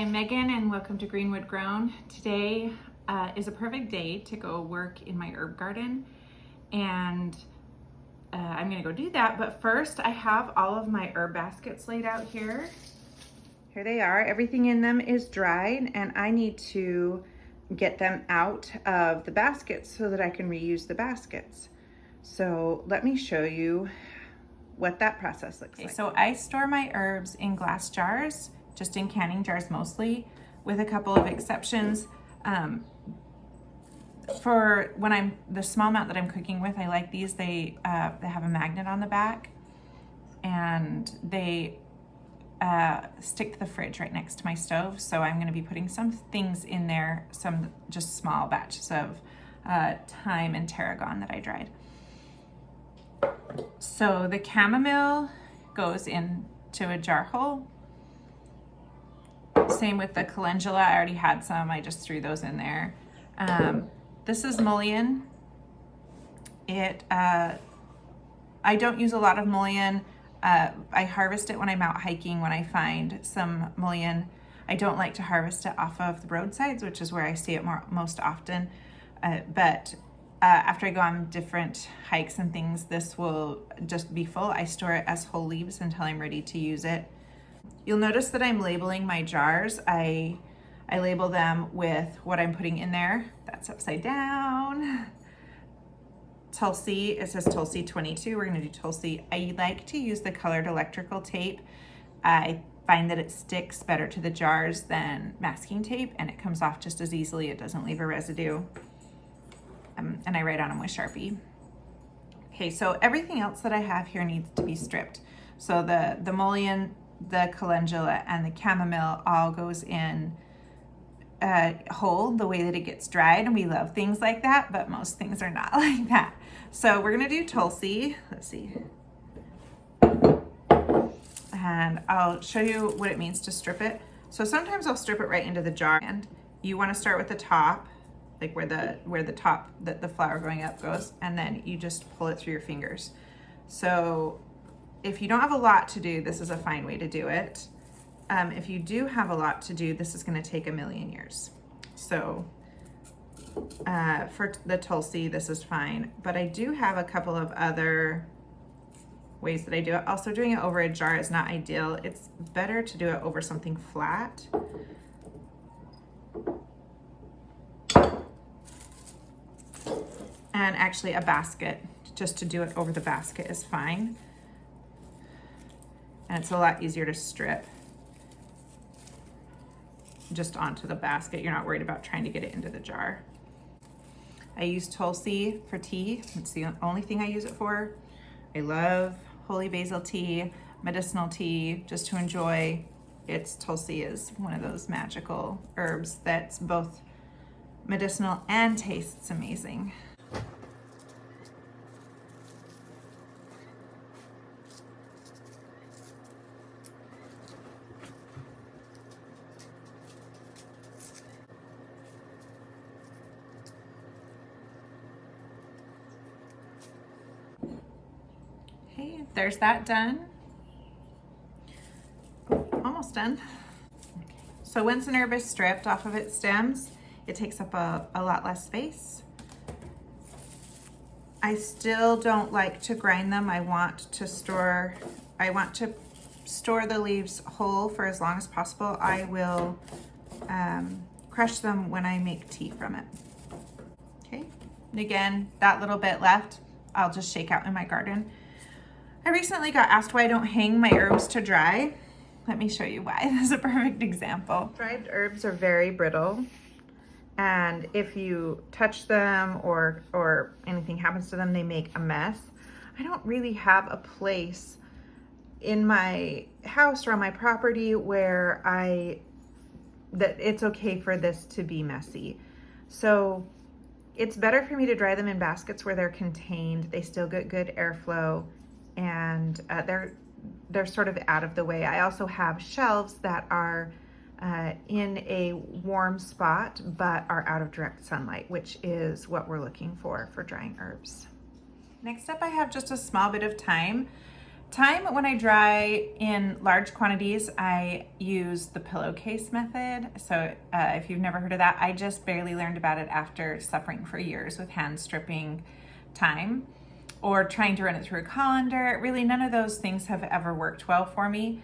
I'm Megan and welcome to Greenwood Grown. Today is a perfect day to go work in my herb garden, and I'm gonna go do that. But first I have all of my herb baskets laid out here. Here they are. Everything in them is dried and I need to get them out of the baskets so that I can reuse the baskets. So let me show you what that process looks like. So I store my herbs in glass jars, just in canning jars mostly, with a couple of exceptions. For when the small amount that I'm cooking with, I like these. They have a magnet on the back and they stick to the fridge right next to my stove. So I'm gonna be putting some things in there, some just small batches of thyme and tarragon that I dried. So the chamomile goes into a jar hole. Same with the calendula. I already had some, I just threw those in there. This is mullein. I don't use a lot of mullein. I harvest it when I'm out hiking, when I find some mullein. I don't like to harvest it off of the roadsides, which is where I see it most often. But after I go on different hikes and things, this will just be full. I store it as whole leaves until I'm ready to use it. You'll notice that I'm labeling my jars. I label them with what I'm putting in there. That's upside down. Tulsi, it says Tulsi 22. We're gonna do Tulsi. I like to use the colored electrical tape. I find that it sticks better to the jars than masking tape, and it comes off just as easily. It doesn't leave a residue. And I write on them with Sharpie. Okay, so everything else that I have here needs to be stripped. So the mullein, the calendula, and the chamomile all goes in whole the way that it gets dried, and we love things like that, but most things are not like that. So we're gonna do Tulsi. Let's see. And I'll show you what it means to strip it. So sometimes I'll strip it right into the jar, and you wanna start with the top, like where the top, the flower going up goes, and then you just pull it through your fingers. So if you don't have a lot to do, this is a fine way to do it. If you do have a lot to do, this is gonna take a million years. So for the Tulsi, this is fine, but I do have a couple of other ways that I do it. Also, doing it over a jar is not ideal. It's better to do it over something flat. And actually a basket, just to do it over the basket is fine. And it's a lot easier to strip just onto the basket. You're not worried about trying to get it into the jar. I use Tulsi for tea. It's the only thing I use it for. I love holy basil tea, medicinal tea, just to enjoy. Tulsi is one of those magical herbs that's both medicinal and tastes amazing. Okay, there's that done. Almost done. So once an herb is stripped off of its stems, it takes up a lot less space. I still don't like to grind them. I want to store the leaves whole for as long as possible. I will crush them when I make tea from it. Okay, and again, that little bit left, I'll just shake out in my garden. I recently got asked why I don't hang my herbs to dry. Let me show you why. This is a perfect example. Dried herbs are very brittle, and if you touch them or anything happens to them, they make a mess. I don't really have a place in my house or on my property where that it's okay for this to be messy. So it's better for me to dry them in baskets where they're contained. They still get good airflow, and they're sort of out of the way. I also have shelves that are in a warm spot but are out of direct sunlight, which is what we're looking for drying herbs. Next up, I have just a small bit of thyme, Thyme, when I dry in large quantities, I use the pillowcase method. So if you've never heard of that, I just barely learned about it after suffering for years with hand stripping thyme or trying to run it through a colander. Really, none of those things have ever worked well for me.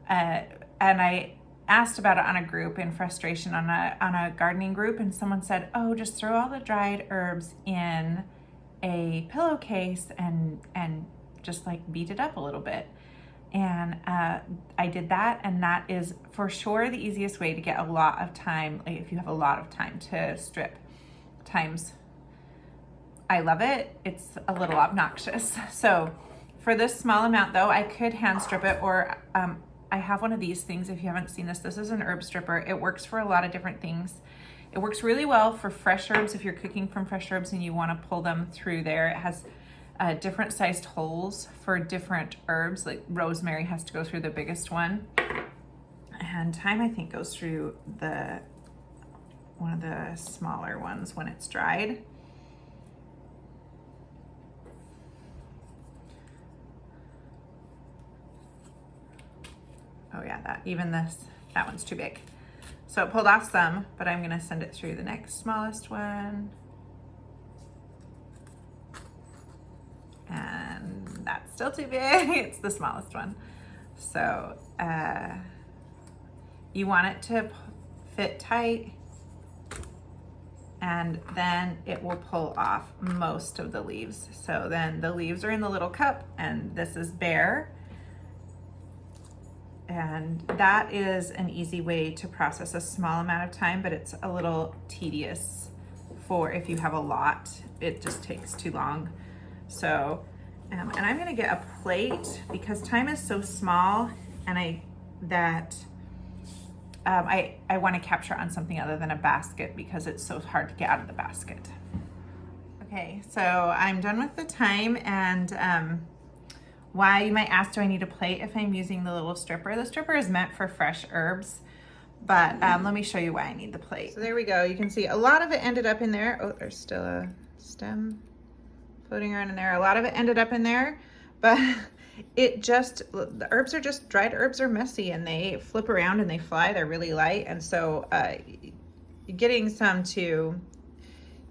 And I asked about it on a group in frustration on a gardening group, and someone said, oh, just throw all the dried herbs in a pillowcase and just like beat it up a little bit. And I did that, and that is for sure the easiest way to get a lot of time, like if you have a lot of time to strip thymes. I love it. It's a little obnoxious. So for this small amount though, I could hand strip it, or I have one of these things. If you haven't seen this, this is an herb stripper. It works for a lot of different things. It works really well for fresh herbs if you're cooking from fresh herbs and you want to pull them through there. It has different sized holes for different herbs. Like rosemary has to go through the biggest one, and thyme I think goes through one of the smaller ones when it's dried. Oh yeah, that one's too big. So it pulled off some, but I'm gonna send it through the next smallest one. And that's still too big. It's the smallest one. So you want it to fit tight, and then it will pull off most of the leaves. So then the leaves are in the little cup, and this is bare. And that is an easy way to process a small amount of time, but it's a little tedious for if you have a lot. It just takes too long. So, and I'm gonna get a plate because thyme is so small, and I want to capture on something other than a basket because it's so hard to get out of the basket. Okay, so I'm done with the thyme, and why, you might ask, do I need a plate if I'm using the little stripper? The stripper is meant for fresh herbs, but let me show you why I need the plate. So there we go. You can see a lot of it ended up in there. Oh, there's still a stem floating around in there. A lot of it ended up in there, but the herbs are just, dried herbs are messy and they flip around and they fly. They're really light. And so getting some to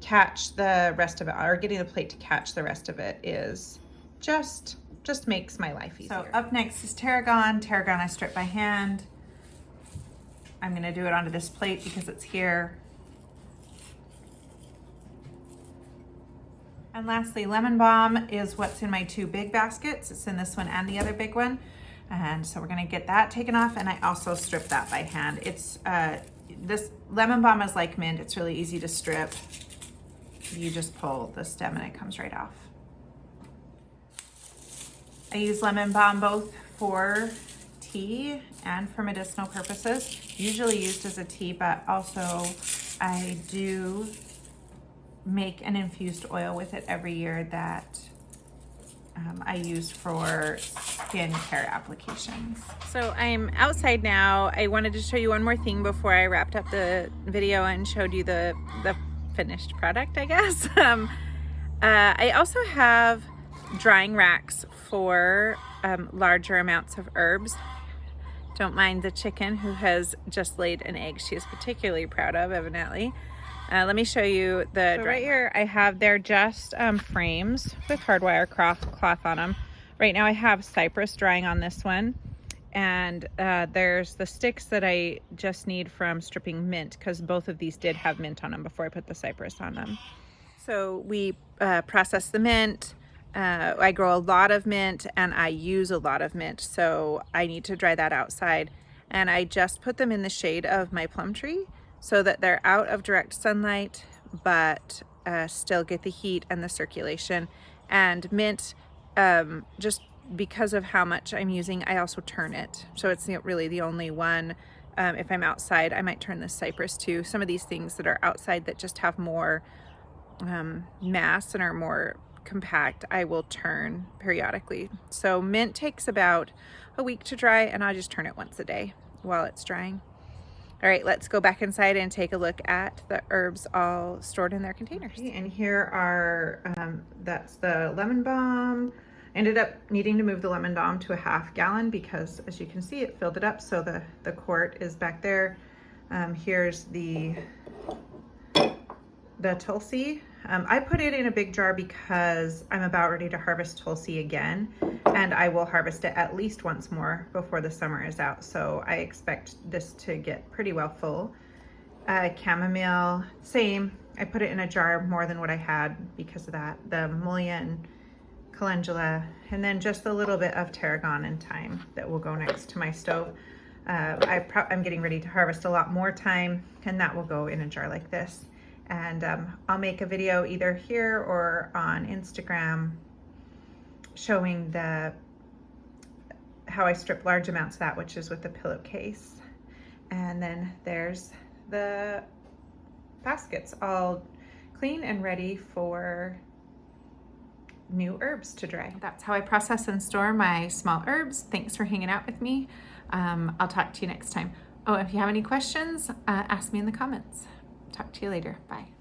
catch the rest of it, or getting the plate to catch the rest of it, is just makes my life easier. So up next is tarragon. Tarragon I strip by hand. I'm gonna do it onto this plate because it's here. And lastly, lemon balm is what's in my two big baskets. It's in this one and the other big one. And so we're gonna get that taken off, and I also strip that by hand. It's this lemon balm is like mint. It's really easy to strip. You just pull the stem and it comes right off. I use lemon balm both for tea and for medicinal purposes, usually used as a tea, but also I do make an infused oil with it every year that I use for skin care applications. So I'm outside now. I wanted to show you one more thing before I wrapped up the video and showed you the finished product, I guess. I also have drying racks for larger amounts of herbs. Don't mind the chicken who has just laid an egg she is particularly proud of, evidently. Let me show you the right here. I have, they're just frames with hardwire cloth on them. Right now I have cypress drying on this one, and there's the sticks that I just need from stripping mint, because both of these did have mint on them before I put the cypress on them. So we process the mint. I grow a lot of mint and I use a lot of mint, so I need to dry that outside. And I just put them in the shade of my plum tree so that they're out of direct sunlight, but still get the heat and the circulation. And mint, just because of how much I'm using, I also turn it. So it's really the only one. If I'm outside, I might turn this cypress too. Some of these things that are outside that just have more mass and are more compact, I will turn periodically. So mint takes about a week to dry, and I'll just turn it once a day while it's drying. All right, let's go back inside and take a look at the herbs all stored in their containers. Okay, and here are, that's the lemon balm. ended up needing to move the lemon balm to a half gallon because, as you can see, it filled it up. So the quart is back there. Here's the Tulsi. I put it in a big jar because I'm about ready to harvest Tulsi again, and I will harvest it at least once more before the summer is out. So I expect this to get pretty well full. Chamomile, same. I put it in a jar more than what I had because of that. The mullein, calendula, and then just a little bit of tarragon and thyme that will go next to my stove. I'm getting ready to harvest a lot more thyme, and that will go in a jar like this. And I'll make a video either here or on Instagram showing how I strip large amounts of that, which is with the pillowcase. And then there's the baskets all clean and ready for new herbs to dry. That's how I process and store my small herbs. Thanks for hanging out with me. I'll talk to you next time. Oh, if you have any questions, ask me in the comments. Talk to you later. Bye.